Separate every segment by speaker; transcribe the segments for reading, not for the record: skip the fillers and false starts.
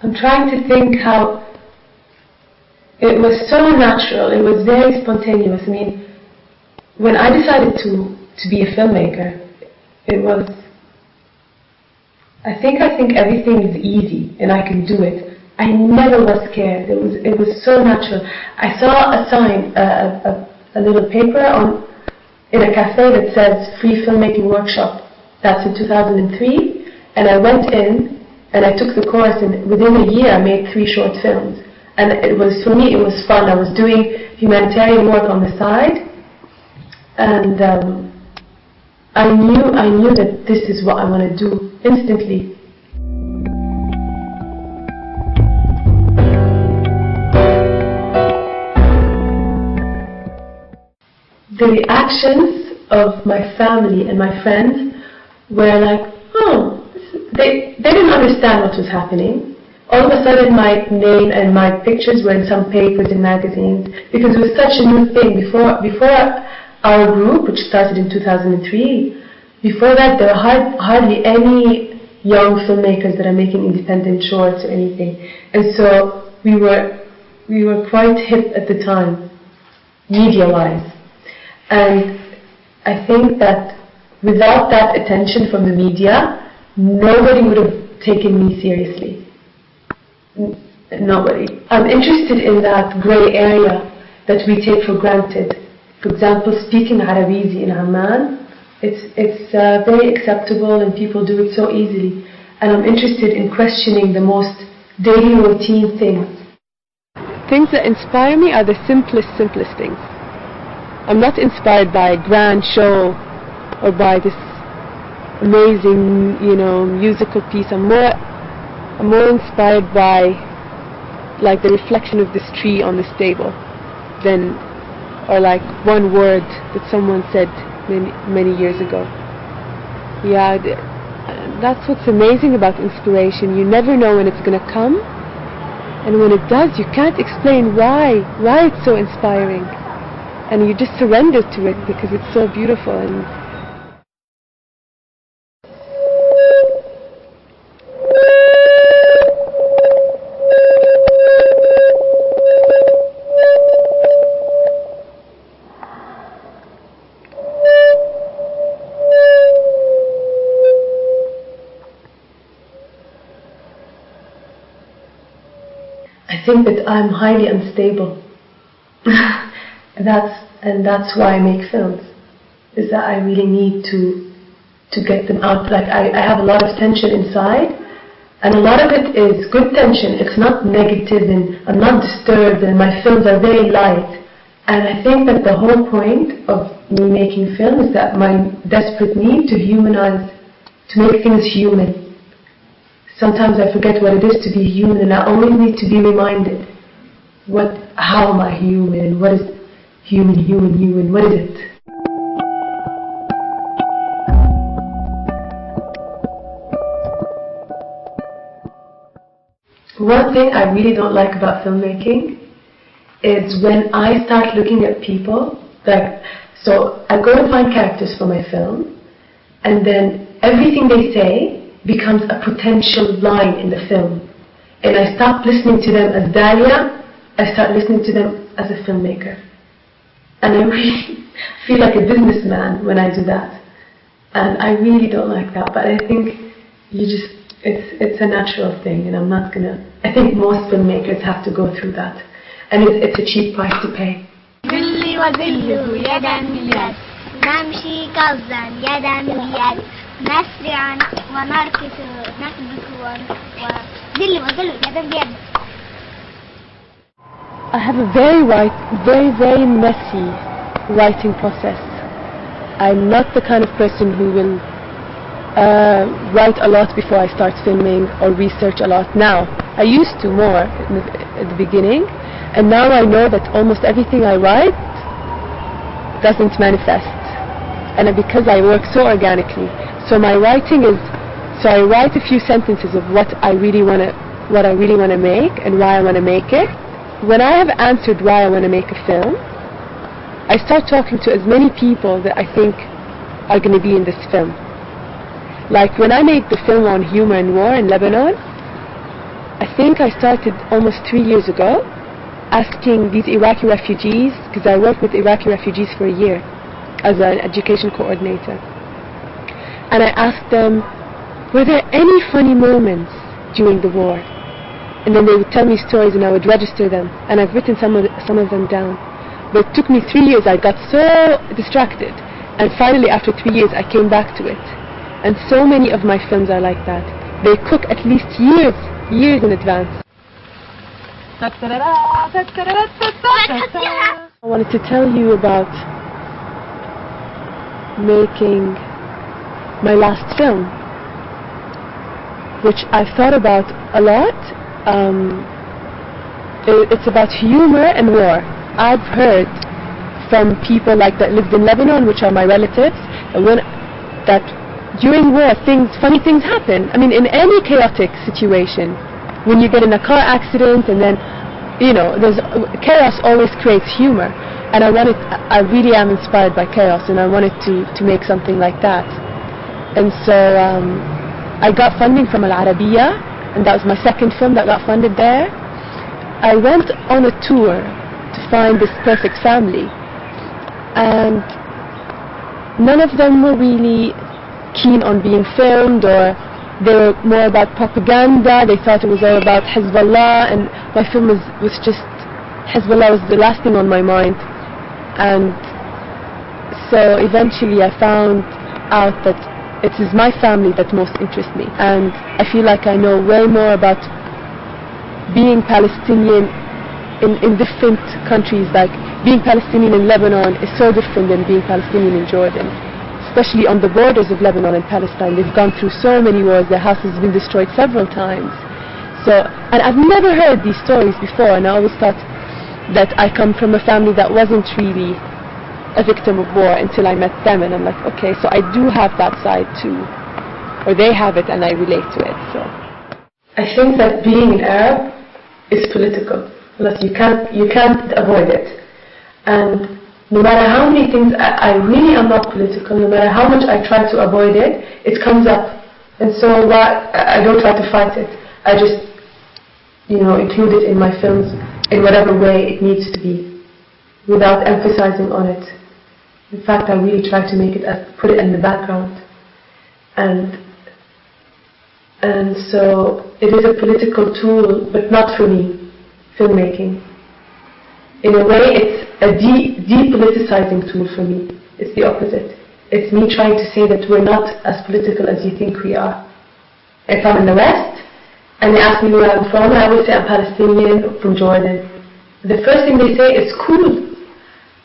Speaker 1: I'm trying to think how it was so natural, it was very spontaneous. I mean, when I decided to be a filmmaker, it was, I think everything is easy and I can do it. I never was scared. It was so natural. I saw a sign, a little paper in a cafe that says free filmmaking workshop. That's in 2003, and I went in and I took the course, and within a year I made 3 short films. And it was, for me, it was fun. I was doing humanitarian work on the side, and I knew that this is what I want to do instantly. The reactions of my family and my friends were like, oh, they didn't understand what was happening. All of a sudden my name and my pictures were in some papers and magazines, because it was such a new thing. Before our group, which started in 2003, before that there were hardly any young filmmakers that are making independent shorts or anything. And so we were quite hip at the time, media-wise. And I think that without that attention from the media, nobody would have taken me seriously. Nobody. I'm interested in that grey area that we take for granted. For example, speaking Arabizi in Amman, it's very acceptable and people do it so easily. And I'm interested in questioning the most daily routine things.
Speaker 2: Things that inspire me are the simplest things. I'm not inspired by a grand show or by this amazing, musical piece. I'm more inspired by, like, the reflection of this tree on this table, or like one word that someone said many years ago. Yeah, that's what's amazing about inspiration. You never know when it's going to come, and when it does, you can't explain why it's so inspiring. And you just surrender to it because it's so beautiful. And
Speaker 1: I think that I'm highly unstable. That's why I make films, is that I really need to get them out. Like I have a lot of tension inside, and a lot of it is good tension. It's not negative, and I'm not disturbed, and my films are very light. And I think that the whole point of me making film is that my desperate need to humanize, to make things human. Sometimes I forget what it is to be human, and I always need to be reminded, how am I human, what is human, what is it? One thing I really don't like about filmmaking is when I start looking at people, so I go and find characters for my film, and then everything they say becomes a potential line in the film. And I stop listening to them as Dalia, I start listening to them as a filmmaker. And I really feel like a businessman when I do that. And I really don't like that, but I think it's a natural thing, and I'm not gonna, I think most filmmakers have to go through that. And it's a cheap price to pay.
Speaker 2: I have a very messy writing process. I'm not the kind of person who will write a lot before I start filming or research a lot now. I used to more at the beginning, and now I know that almost everything I write doesn't manifest. And because I work so organically, so my writing is, so I write a few sentences of what I really want to make and why I want to make it. When I have answered why I want to make a film, I start talking to as many people that I think are going to be in this film. Like when I made the film on humor and war in Lebanon, I think I started almost 3 years ago, asking these Iraqi refugees, because I worked with Iraqi refugees for a year as an education coordinator. And I asked them, were there any funny moments during the war? And then they would tell me stories and I would register them. And I've written some of them down. But it took me 3 years. I got so distracted. And finally, after 3 years, I came back to it. And so many of my films are like that. They cook at least years in advance. I wanted to tell you about making my last film, which I've thought about a lot. It's about humor and war. I've heard from people like that lived in Lebanon, which are my relatives, that during war funny things happen. I mean, in any chaotic situation, when you get in a car accident and then, chaos always creates humor. And I really am inspired by chaos, and I wanted to make something like that. And so I got funding from Al Arabiya, and that was my second film that got funded there. I went on a tour to find this perfect family, and none of them were really keen on being filmed, or they were more about propaganda. They thought it was all about Hezbollah, and my film was just, Hezbollah was the last thing on my mind. And so eventually I found out that it is my family that most interests me, and I feel like I know way more about being Palestinian in different countries. Like being Palestinian in Lebanon is so different than being Palestinian in Jordan, especially on the borders of Lebanon and Palestine. They've gone through so many wars, their house has been destroyed several times. And I've never heard these stories before, and I always thought that I come from a family that wasn't really a victim of war until I met them, and I'm like, okay, so I do have that side too, or they have it and I relate to it. So
Speaker 1: I think that being an Arab is political. You can't avoid it. And no matter how many things, I really am not political. No matter how much I try to avoid it, it comes up. And so I don't try to fight it. I just, include it in my films in whatever way it needs to be, without emphasizing on it. In fact, I really try to put it in the background. And so it is a political tool, but not for me, filmmaking. In a way, it's a depoliticizing tool for me. It's the opposite. It's me trying to say that we're not as political as you think we are. If I'm in the West, and they ask me where I'm from, I always say I'm Palestinian, from Jordan. The first thing they say is cool.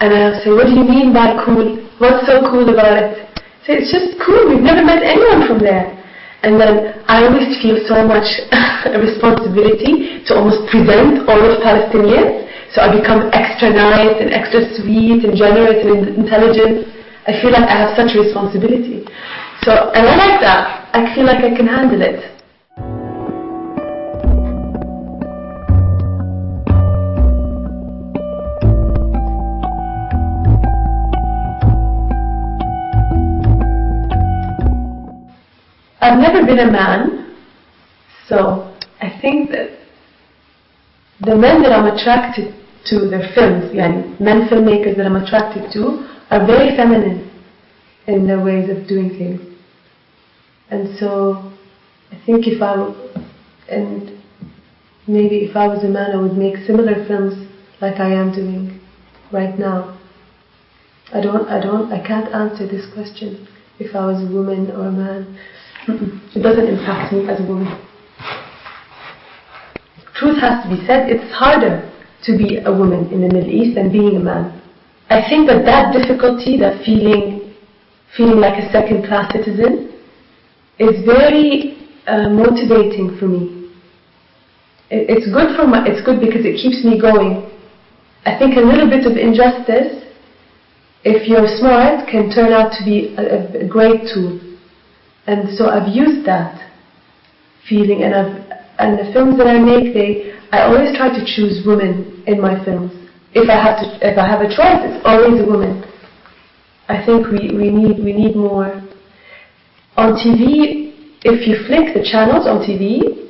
Speaker 1: And I'll say, what do you mean by cool? What's so cool about it? I say, it's just cool, we've never met anyone from there. And then I always feel so much a responsibility to almost present all of Palestinians. So I become extra nice and extra sweet and generous and intelligent. I feel like I have such a responsibility. And I like that. I feel like I can handle it. I've never been a man, so I think that the men that I'm attracted to, their films, men filmmakers that I'm attracted to, are very feminine in their ways of doing things. And so I think maybe if I was a man, I would make similar films like I am doing right now. I can't answer this question, if I was a woman or a man. It doesn't impact me as a woman. Truth has to be said, it's harder to be a woman in the Middle East than being a man. I think that difficulty, that feeling like a second-class citizen, is very motivating for me. It's good because it keeps me going. I think a little bit of injustice, if you're smart, can turn out to be a great tool. And so I've used that feeling, and the films that I make, I always try to choose women in my films. If I have a choice, it's always a woman. I think we need more. On TV, if you flick the channels on TV,